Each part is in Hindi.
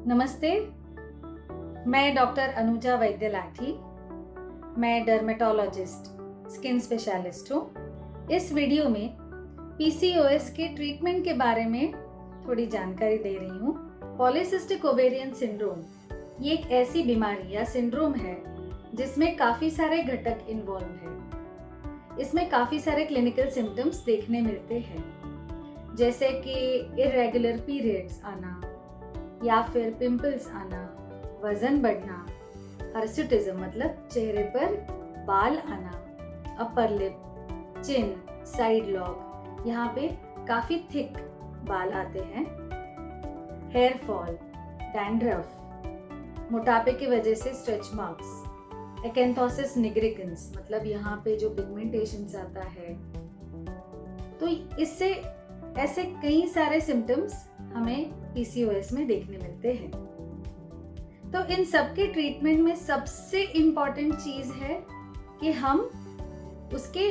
नमस्ते, मैं डॉक्टर अनुजा वैद्य लाठी। मैं डर्मेटोलॉजिस्ट, स्किन स्पेशलिस्ट हूँ। इस वीडियो में पीसीओएस के ट्रीटमेंट के बारे में थोड़ी जानकारी दे रही हूँ। पॉलीसिस्टिक ओवेरियन सिंड्रोम ये एक ऐसी बीमारी या सिंड्रोम है जिसमें काफ़ी सारे घटक इन्वॉल्व हैं। इसमें काफ़ी सारे क्लिनिकल सिम्टम्स देखने मिलते हैं, जैसे कि इरेगुलर पीरियड्स आना या फिर पिंपल्स आना, वजन बढ़ना, हर्सुटिज्म मतलब चेहरे पर बाल आना, अपर लिप, चिन, साइड लॉब, यहाँ पे काफी थिक बाल आते हैं, हेयर फॉल, डैंड्रफ, मोटापे की वजह से स्ट्रेच मार्क्स, एक्यांथोसिस निग्रिकन्स मतलब यहाँ पे जो पिगमेंटेशन आता है। तो इससे ऐसे कई सारे सिम्टम्स हमें पीसीओएस में देखने मिलते हैं। तो इन सबके ट्रीटमेंट में सबसे इम्पॉर्टेंट चीज है कि हम उसके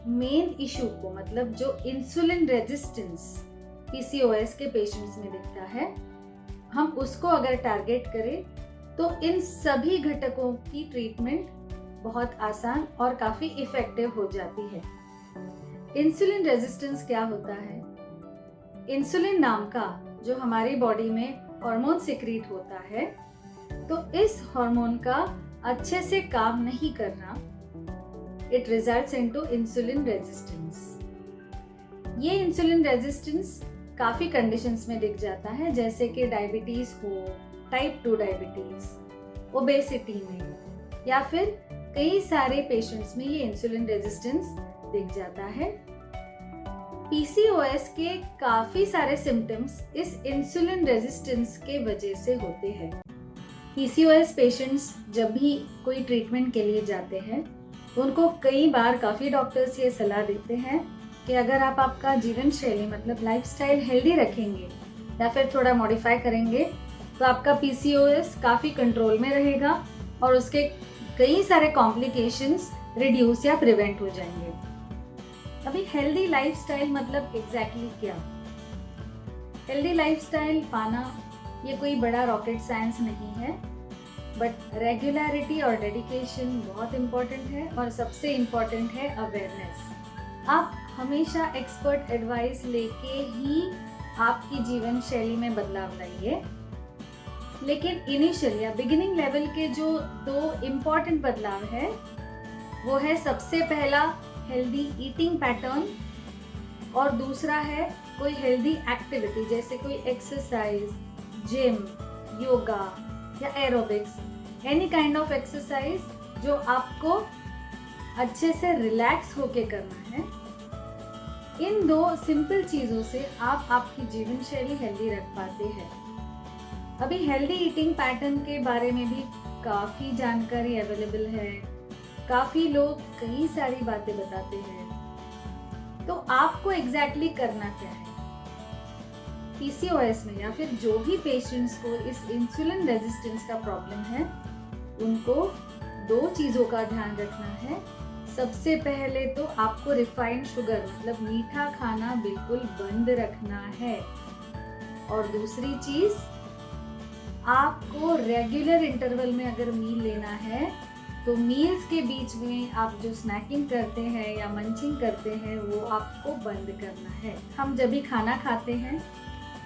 मेन इशू को, मतलब जो इंसुलिन रेजिस्टेंस पीसीओएस के पेशेंट्स में दिखता है, हम उसको अगर टारगेट करें तो इन सभी घटकों की ट्रीटमेंट बहुत आसान और काफी इफेक्टिव हो जाती है। इंसुलिन रेजिस्टेंस क्या होता है? इंसुलिन नाम का जो हमारी बॉडी में हार्मोन सिक्रीट होता है, तो इस हार्मोन का अच्छे से काम नहीं करना, it results into insulin resistance. ये इंसुलिन रेजिस्टेंस काफी कंडीशंस में दिख जाता है, जैसे कि डायबिटीज हो, टाइप 2 डायबिटीज, ओबेसिटी में, या फिर कई सारे पेशेंट्स में ये इंसुलिन रेजिस्टेंस दिख जाता है। पीसीओएस के काफी सारे सिम्टम्स इस इंसुलिन रेजिस्टेंस के वजह से होते हैं। पीसीओएस पेशेंट्स जब भी कोई ट्रीटमेंट के लिए जाते हैं, तो उनको कई बार काफी डॉक्टर्स ये सलाह देते हैं कि अगर आप आपका जीवन शैली मतलब लाइफस्टाइल हेल्दी रखेंगे या फिर थोड़ा मॉडिफाई करेंगे, तो आपका पीसीओएस काफी कंट्रोल में रहेगा और उसके कई सारे कॉम्प्लिकेशंस रिड्यूस या प्रिवेंट हो जाएंगे। अभी हेल्दी लाइफस्टाइल मतलब एग्जैक्टली क्या? हेल्दी लाइफस्टाइल पाना ये कोई बड़ा रॉकेट साइंस नहीं है, बट रेगुलरिटी और डेडिकेशन बहुत इम्पोर्टेंट है, और सबसे इम्पोर्टेंट है अवेयरनेस। आप हमेशा एक्सपर्ट एडवाइस लेके ही आपकी जीवन शैली में बदलाव लाइए, लेकिन इनिशियल या बिगिनिंग लेवल के जो 2 इम्पोर्टेंट बदलाव है वो है, सबसे पहला हेल्दी ईटिंग पैटर्न, और दूसरा है कोई हेल्दी एक्टिविटी, जैसे कोई एक्सरसाइज, जिम, योगा या aerobics, any kind of exercise जो आपको अच्छे से रिलैक्स होके करना है। इन 2 सिंपल चीज़ों से आप आपकी जीवन शैली हेल्दी रख पाते हैं। अभी हेल्दी ईटिंग पैटर्न के बारे में भी काफ़ी जानकारी अवेलेबल है, काफ़ी लोग कई सारी बातें बताते हैं। तो आपको एग्जैक्टली करना क्या है? पीसीओएस में या फिर जो भी पेशेंट्स को इस इंसुलिन रेजिस्टेंस का प्रॉब्लम है, उनको 2 चीज़ों का ध्यान रखना है। सबसे पहले तो आपको रिफाइंड शुगर मतलब मीठा खाना बिल्कुल बंद रखना है, और दूसरी चीज़, आपको रेगुलर इंटरवल में अगर मील लेना है, तो मील्स के बीच में आप जो स्नैकिंग करते हैं या मंचिंग करते हैं वो आपको बंद करना है। हम जब भी खाना खाते हैं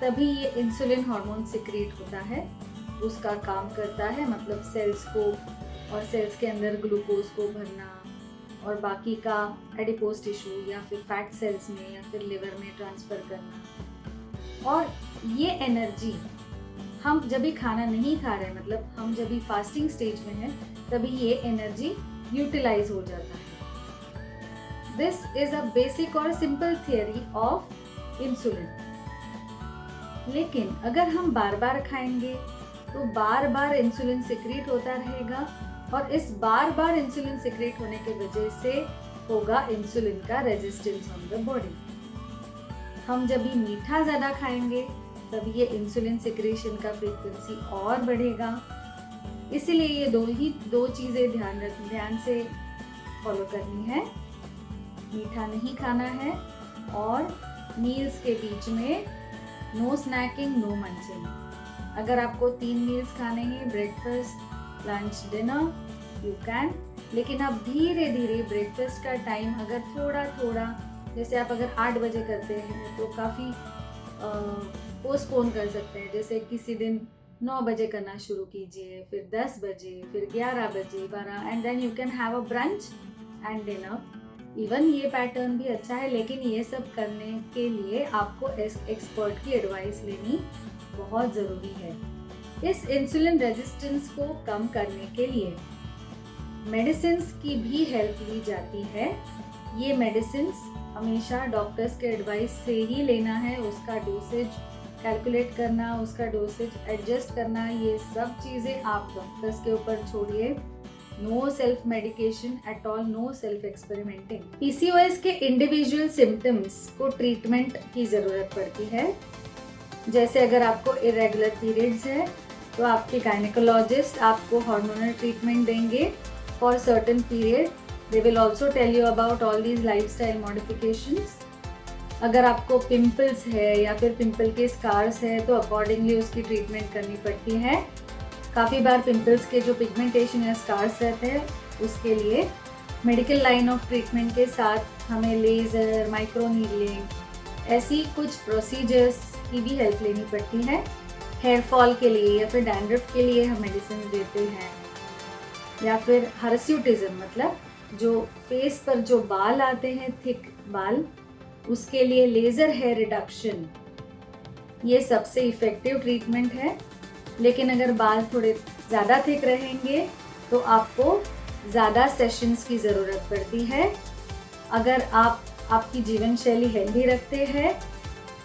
तभी ये इंसुलिन हार्मोन सिक्रीट होता है, उसका काम करता है, मतलब सेल्स को और सेल्स के अंदर ग्लूकोज को भरना और बाकी का एडिपोज टिश्यू या फिर फैट सेल्स में या फिर लिवर में ट्रांसफ़र करना। और ये एनर्जी हम जब भी खाना नहीं खा रहे, मतलब हम जब भी फास्टिंग स्टेज में हैं, तभी ये एनर्जी यूटिलाइज हो जाता है। दिस इज अ बेसिक और सिंपल थियरी ऑफ इंसुलिन। लेकिन अगर हम बार बार खाएंगे तो बार बार इंसुलिन सिक्रीट होता रहेगा, और इस बार बार इंसुलिन सिक्रीट होने की वजह से होगा इंसुलिन का रेजिस्टेंस ऑन द बॉडी। हम जब भी मीठा ज़्यादा खाएंगे तब ये इंसुलिन सिक्रेशन का फ्रीक्वेंसी और बढ़ेगा। इसीलिए ये 2 चीज़ें ध्यान से फॉलो करनी है। मीठा नहीं खाना है, और मील्स के बीच में नो स्नैकिंग, नो मंचिंग। अगर आपको 3 मील्स खाने हैं, breakfast, lunch, dinner, you can. लेकिन आप धीरे धीरे ब्रेकफास्ट का टाइम अगर थोड़ा थोड़ा, जैसे आप अगर 8 बजे करते हैं तो काफ़ी पोस्टपोन कर सकते हैं। जैसे किसी दिन 9 बजे करना शुरू कीजिए, फिर 10 बजे, फिर 11 बजे, 12, and then you can have a brunch and dinner. Even ये पैटर्न भी अच्छा है, लेकिन ये सब करने के लिए आपको एक्सपर्ट की एडवाइस लेनी बहुत ज़रूरी है। इस इंसुलिन रेजिस्टेंस को कम करने के लिए मेडिसिन्स की भी हेल्प ली जाती है। ये मेडिसिन्स हमेशा डॉक्टर्स के एडवाइस से ही लेना है, उसका डोसेज कैलकुलेट करना, उसका डोसेज एडजस्ट करना, ये सब चीज़ें आप डॉक्टर्स के ऊपर छोड़िए। No self medication at all, no self experimenting. PCOS के इंडिविजुअल सिम्टम्स को ट्रीटमेंट की ज़रूरत पड़ती है। जैसे अगर आपको इरेगुलर पीरियड्स है तो आपके गायनेकोलॉजिस्ट आपको हार्मोनल ट्रीटमेंट देंगे for certain period. They will also tell you about all these lifestyle modifications. अगर आपको पिंपल्स है या फिर पिंपल के स्कार्स है तो अकॉर्डिंगली उसकी ट्रीटमेंट करनी पड़ती है। काफ़ी बार पिंपल्स के जो पिगमेंटेशन या स्कार्स रहते हैं उसके लिए मेडिकल लाइन ऑफ ट्रीटमेंट के साथ हमें लेज़र, माइक्रो नीडलिंग, ऐसी कुछ प्रोसीजर्स की भी हेल्प लेनी पड़ती है। हेयर फॉल के लिए या फिर डैंड्रफ के लिए हम मेडिसिन देते हैं, या फिर हर्स्यूटिज्म मतलब जो फेस पर जो बाल आते हैं, थिक बाल, उसके लिए लेज़र हेयर रिडक्शन ये सबसे इफ़ेक्टिव ट्रीटमेंट है। लेकिन अगर बाल थोड़े ज़्यादा थिक रहेंगे तो आपको ज़्यादा सेशंस की ज़रूरत पड़ती है। अगर आप आपकी जीवन शैली हेल्दी रखते हैं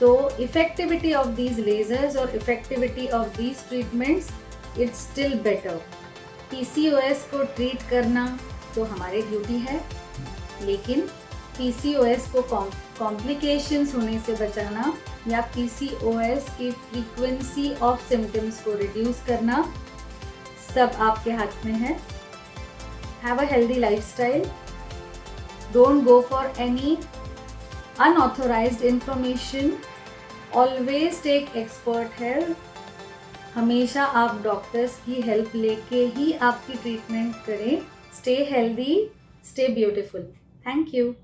तो इफ़ेक्टिविटी ऑफ दीज लेज़र्स और effectivity of these treatments it's still better. PCOS को ट्रीट करना तो हमारी ड्यूटी है, लेकिन पीसीओएस को कॉम्प्लिकेशंस होने से बचाना या पीसीओएस की फ्रीक्वेंसी ऑफ सिम्टम्स को रिड्यूस करना सब आपके हाथ में है। Have a healthy lifestyle, don't go for any unauthorised information, always take expert help. हमेशा आप डॉक्टर्स की हेल्प लेके ही आपकी ट्रीटमेंट करें। Stay healthy, stay beautiful. Thank you.